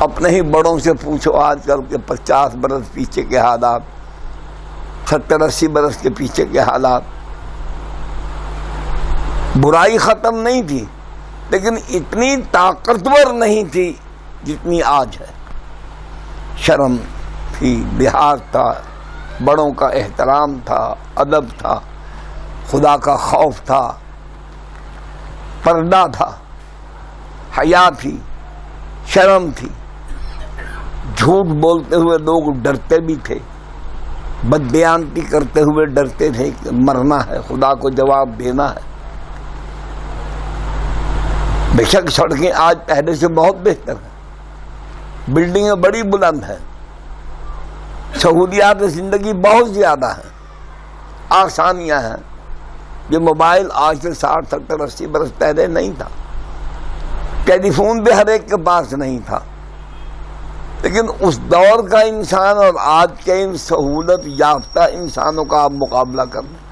اپنے ہی بڑوں سے پوچھو آج کل کے 50 برس پیچھے کے حالات، 70-80 برس کے پیچھے کے حالات. برائی ختم نہیں تھی لیکن اتنی طاقتور نہیں تھی جتنی آج ہے. شرم تھی، لحاظ تھا، بڑوں کا احترام تھا، ادب تھا، خدا کا خوف تھا، پردہ تھا، حیا تھی، شرم تھی. جھوٹ بولتے ہوئے لوگ ڈرتے بھی تھے، بدبیانتی کرتے ہوئے ڈرتے تھے کہ مرنا ہے، خدا کو جواب دینا ہے. بے شک سڑکیں آج پہلے سے بہت بہتر ہیں، بلڈنگیں بڑی بلند ہیں، سہولیات زندگی بہت زیادہ ہیں، آسانیاں ہیں. یہ موبائل آج سے 60-70-80 برس پہلے نہیں تھا، ٹیلی فون بھی ہر ایک کے پاس نہیں تھا. لیکن اس دور کا انسان اور آج کے ان سہولت یافتہ انسانوں کا آپ مقابلہ کر لیں.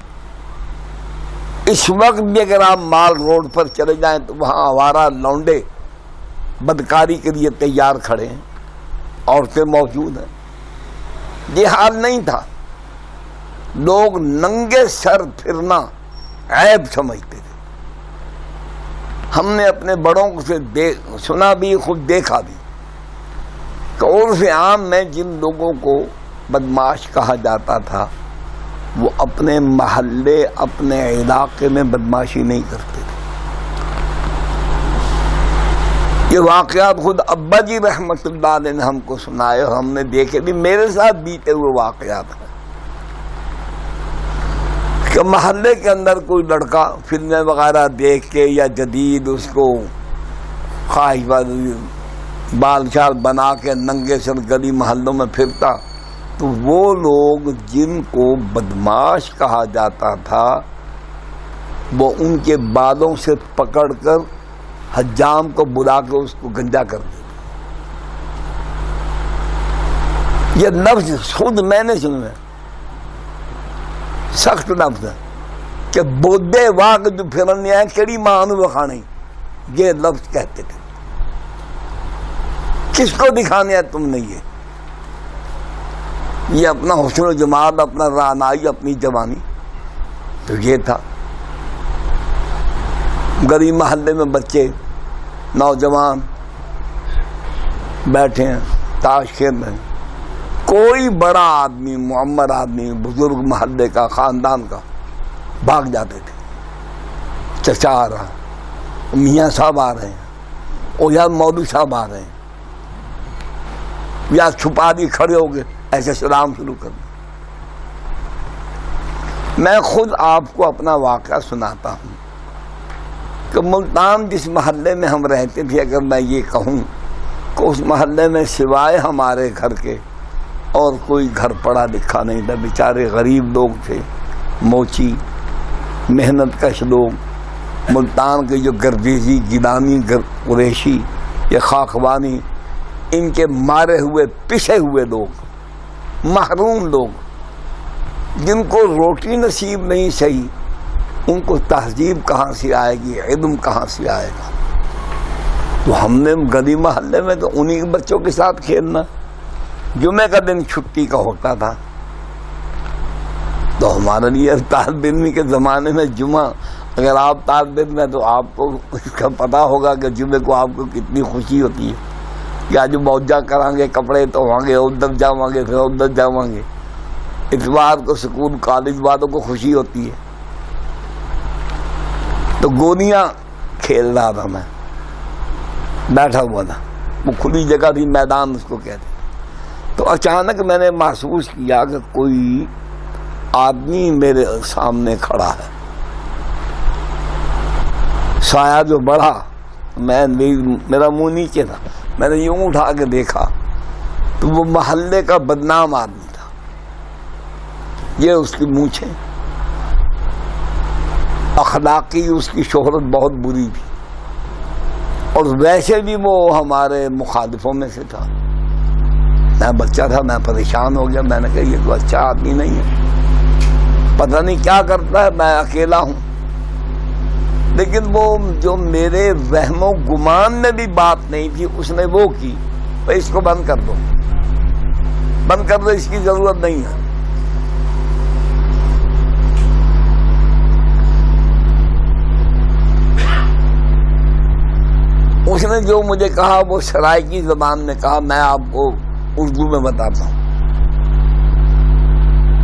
اس وقت بھی اگر آپ مال روڈ پر چلے جائیں تو وہاں آوارہ لونڈے بدکاری کے لیے تیار کھڑے ہیں، عورتیں موجود ہیں. یہ حال نہیں تھا. لوگ ننگے سر پھرنا عیب سمجھتے تھے. ہم نے اپنے بڑوں سے سنا بھی، خود دیکھا بھی کہ عرف عام میں جن لوگوں کو بدمعاش کہا جاتا تھا وہ اپنے محلے، اپنے علاقے میں بدمعاشی نہیں کرتے تھے. یہ واقعات خود ابا جی رحمت اللہ علیہ نے ہم کو سنائے اور ہم نے دیکھے بھی، میرے ساتھ بیتے ہوئے واقعات ہیں کہ محلے کے اندر کوئی لڑکا فلمیں وغیرہ دیکھ کے یا جدید اس کو خواہش بال شال بنا کے ننگے سر گلی محلوں میں پھرتا تو وہ لوگ جن کو بدمعاش کہا جاتا تھا وہ ان کے بالوں سے پکڑ کر حجام کو بلا کے اس کو گنجا کر دیتے. یہ لفظ خود میں نے سنا، سخت لفظ ہے کہ بودے واگ جو پھرنے آئے کیڑی ماں نو وکھانے، یہ لفظ کہتے تھے. کس کو دکھانے ہے تم نے؟ یہ اپنا حسن و جمال، اپنا رعنائی، اپنی جوانی. تو یہ تھا. گلی محلے میں بچے نوجوان بیٹھے ہیں، تاش کھیل رہے ہیں. کوئی بڑا آدمی، معمر آدمی، بزرگ محلے کا، خاندان کا بھاگ جاتے تھے. چچا آ رہا، میاں صاحب آ رہے ہیں، اور یا مولوی صاحب آ رہے ہیں، یا چھپا دی کھڑے ہو گئے، ایسے سلام شروع کر دیں. میں خود آپ کو اپنا واقعہ سناتا ہوں کہ ملتان جس محلے میں ہم رہتے تھے، اگر میں یہ کہوں کہ اس محلے میں سوائے ہمارے گھر کے اور کوئی گھر پڑا لکھا نہیں تھا. بیچارے غریب لوگ تھے، موچی محنت کش لوگ. ملتان کے جو گردیزی، گیلانی، قریشی، یہ خاکوانی، ان کے مارے ہوئے پسے ہوئے لوگ، محروم لوگ جن کو روٹی نصیب نہیں سہی، ان کو تہذیب کہاں سے آئے گی، علم کہاں سے آئے گا؟ تو ہم نے گلی محلے میں تو انہی کے بچوں کے ساتھ کھیلنا. جمعے کا دن چھٹی کا ہوتا تھا تو ہمارے لیے طالب علمی کے زمانے میں جمعہ، اگر آپ طالب علم ہیں تو آپ کو اس کا پتہ ہوگا کہ جمعے کو آپ کو کتنی خوشی ہوتی ہے کہ آج موجہ کریں گے، کپڑے دھویں گے، ادھر جاؤں گے، پھر ادھر جاؤں گے. اتوار کو سکول کالج والوں کو خوشی ہوتی ہے. تو گولیاں کھیل رہا تھا، میں بیٹھا ہوا تھا، وہ کھلی جگہ تھی، میدان اس کو کہتے. تو اچانک میں نے محسوس کیا کہ کوئی آدمی میرے سامنے کھڑا ہے. سایہ جو بڑھا، میرا منہ نیچے تھا، میں نے یوں اٹھا کے دیکھا تو وہ محلے کا بدنام آدمی تھا. یہ اس کی مونچھیں، اخلاقی اس کی شہرت بہت بری تھی، اور ویسے بھی وہ ہمارے مخالفوں میں سے تھا. میں بچہ تھا، میں پریشان ہو گیا. میں نے کہا یہ تو اچھا آدمی نہیں ہے، پتہ نہیں کیا کرتا ہے، میں اکیلا ہوں. لیکن وہ جو میرے وہم و گمان میں بھی بات نہیں تھی اس نے وہ کی بھائی اس کو بند کر دو، بند کر دو، اس کی ضرورت نہیں ہے۔ اس نے جو مجھے کہا وہ سرائکی زبان میں کہا، میں آپ کو اردو میں بتاتا ہوں۔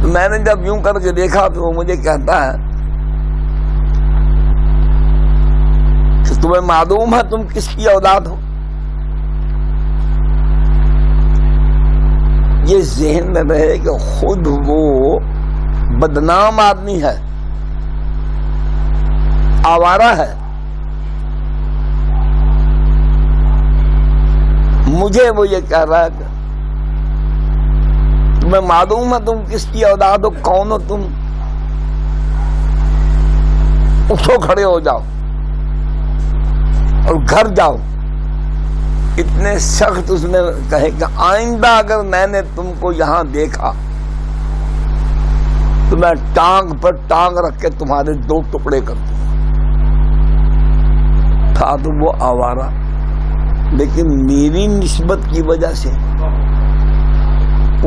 تو میں نے جب یوں کر کے دیکھا تو وہ مجھے کہتا ہے کہ تمہیں معلوم ہے تم کس کی اولاد ہو؟ یہ ذہن میں رہے کہ خود وہ بدنام آدمی ہے، آوارہ ہے، مجھے وہ یہ کہہ رہا ہے کہ تمہیں معلوم ہے تم کس کی اولاد ہو، کون ہو تم؟ اٹھو، کھڑے ہو جاؤ اور گھر جاؤ۔ اتنے سخت اس نے کہے کہ آئندہ اگر میں نے تم کو یہاں دیکھا تو میں ٹانگ پر ٹانگ رکھ کے تمہارے 2 ٹکڑے کر دوں۔ تھا تو وہ آوارہ، لیکن میری نسبت کی وجہ سے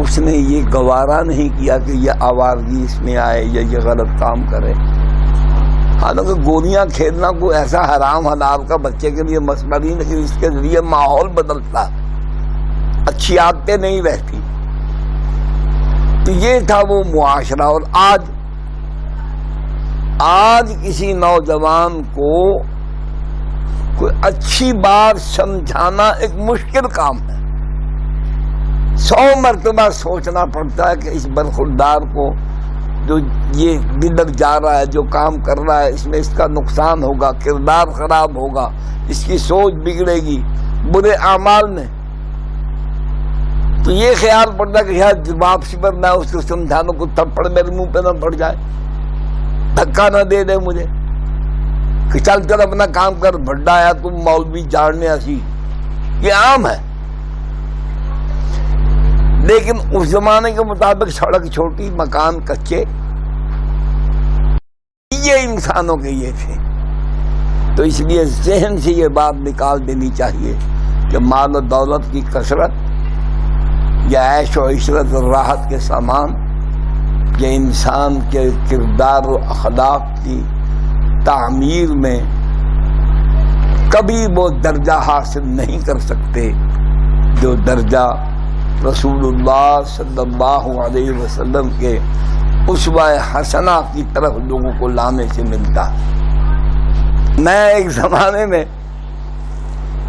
اس نے یہ گوارا نہیں کیا کہ یہ آوارگی اس میں آئے یا یہ غلط کام کرے۔ حالانکہ گولیاں کھیلنا کوئی ایسا حرام حلال کا بچے کے لیے مسئلہ نہیں، لیکن اس کے ذریعے ماحول بدلتا، اچھی عادتیں نہیں رہتی۔ تو یہ تھا وہ معاشرہ۔ اور آج کسی نوجوان کو کوئی اچھی بات سمجھانا ایک مشکل کام ہے۔ 100 مرتبہ سوچنا پڑتا ہے کہ اس برخوردار کو جو یہ بدر جا رہا ہے، جو کام کر رہا ہے، اس میں اس کا نقصان ہوگا، کردار خراب ہوگا، اس کی سوچ بگڑے گی برے اعمال میں۔ تو یہ خیال پڑتا ہے کہ یار واپسی پر میں اس کو سمجھا دوں، کو تھپڑ میرے منہ پہ نہ پڑ جائے، دھکا نہ دے دے مجھے کہ چل کر اپنا کام کر، بھڈا ہے تم مولوی جاڑنے ایسی۔ یہ عام ہے، لیکن اس زمانے کے مطابق سڑک چھوٹی، مکان کچے، یہ انسانوں کے یہ تھے۔ تو اس لیے ذہن سے یہ بات نکال دینی چاہیے کہ مال و دولت کی کثرت یا عیش و عشرت اور راحت کے سامان یہ انسان کے کردار و اخلاق کی تعمیر میں کبھی وہ درجہ حاصل نہیں کر سکتے جو درجہ رسول اللہ صلی اللہ علیہ وسلم کے اسوہ حسنہ کی طرف لوگوں کو لانے سے ملتا۔ میں ایک زمانے میں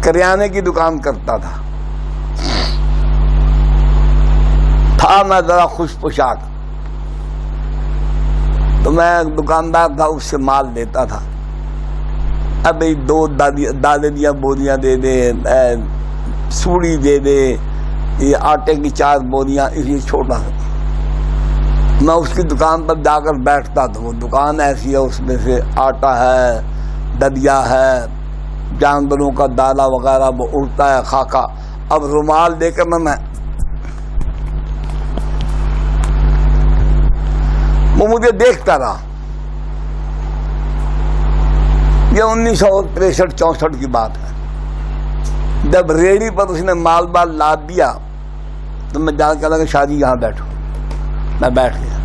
کریانے کی دکان کرتا تھا میں ذرا خوش پوشاک، تو میں دکاندار تھا، اس سے مال دیتا تھا۔ ابھی 2 دادیاں بوریاں دے دے، سوڑی دے دے، یہ آٹے کی 4 بوریاں، یہ چھوٹا۔ میں اس کی دکان پر جا کر بیٹھتا تھا، وہ دکان ایسی ہے، اس میں سے آٹا ہے، دلیا ہے، جانوروں کا دالا وغیرہ وہ اڑتا ہے، خاکہ۔ اب رومال دے کر میں وہ مجھے دیکھتا رہا۔ یہ 1963-64 کی بات ہے۔ جب ریڑھی پر اس نے مال بال لاد دیا تو میں جا کے لگا کہ شادی یہاں بیٹھو، میں بیٹھ گیا۔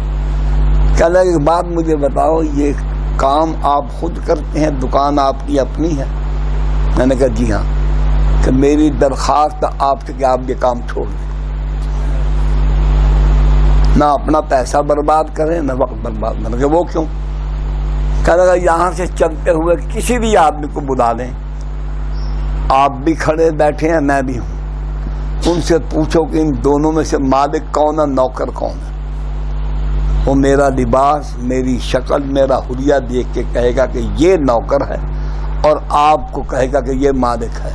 کہنے لگا ایک بات مجھے بتاؤ، یہ کام آپ خود کرتے ہیں، دکان آپ کی اپنی ہے؟ میں نے کہا جی ہاں۔ کہ میری درخواست آپ سے کہ آپ یہ کام چھوڑ دیں، نہ اپنا پیسہ برباد کریں نہ وقت برباد۔ میں نے کہا وہ کیوں؟ کہنے لگا یہاں سے چلتے ہوئے کسی بھی آدمی کو بلا لیں، آپ بھی کھڑے بیٹھے ہیں، میں بھی ہوں، ان سے پوچھو کہ ان دونوں میں سے مالک کون ہے، نوکر کون ہے۔ وہ میرا لباس، میری شکل، میرا حلیہ دیکھ کے کہے گا کہ یہ نوکر ہے، اور آپ کو کہے گا کہ یہ مالک ہے۔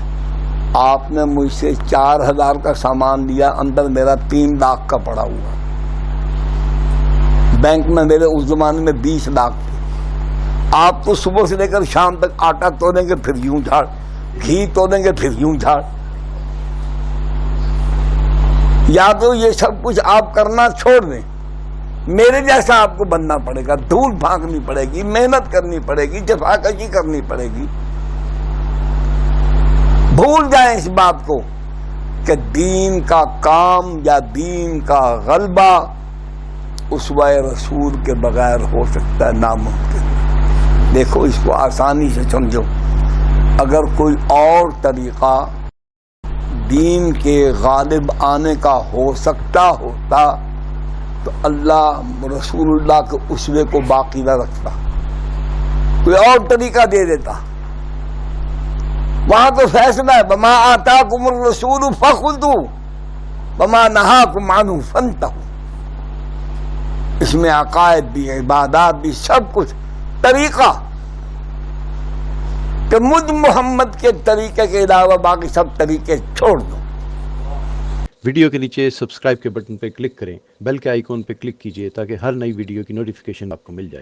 آپ نے مجھ سے 4000 کا سامان لیا، اندر میرا 3 لاکھ کا پڑا ہوا، بینک میں میرے اس زمانے میں 20 لاکھ تھے۔ آپ تو صبح سے لے کر شام تک آٹا تولیں گے پھر یوں جھاڑ، گھی تولیں گے پھر یوں جھاڑ، یا تو یہ سب کچھ آپ کرنا چھوڑ دیں، میرے جیسا آپ کو بننا پڑے گا، دھول پھانکنی پڑے گی، محنت کرنی پڑے گی، جفاکشی کرنی پڑے گی۔ بھول جائیں اس بات کو کہ دین کا کام یا دین کا غلبہ اسوہ رسول کے بغیر ہو سکتا ہے؟ ناممکن۔ دیکھو اس کو آسانی سے سمجھو، اگر کوئی اور طریقہ دین کے غالب آنے کا ہو سکتا ہوتا تو اللہ رسول اللہ کے اسوے کو باقی نہ رکھتا، کوئی اور طریقہ دے دیتا۔ وہاں تو فیصلہ ہے وما آتاکم الرسول فخذوہ وما نہاکم عنہ فانتہوا۔ اس میں عقائد بھی، عبادات بھی، سب کچھ طریقہ کہ مجھ محمد کے طریقے کے علاوہ باقی سب طریقے چھوڑ دو۔ ویڈیو کے نیچے سبسکرائب کے بٹن پہ کلک کریں، بیل کے آئیکن پہ کلک کیجئے تاکہ ہر نئی ویڈیو کی نوٹیفیکیشن آپ کو مل جائے۔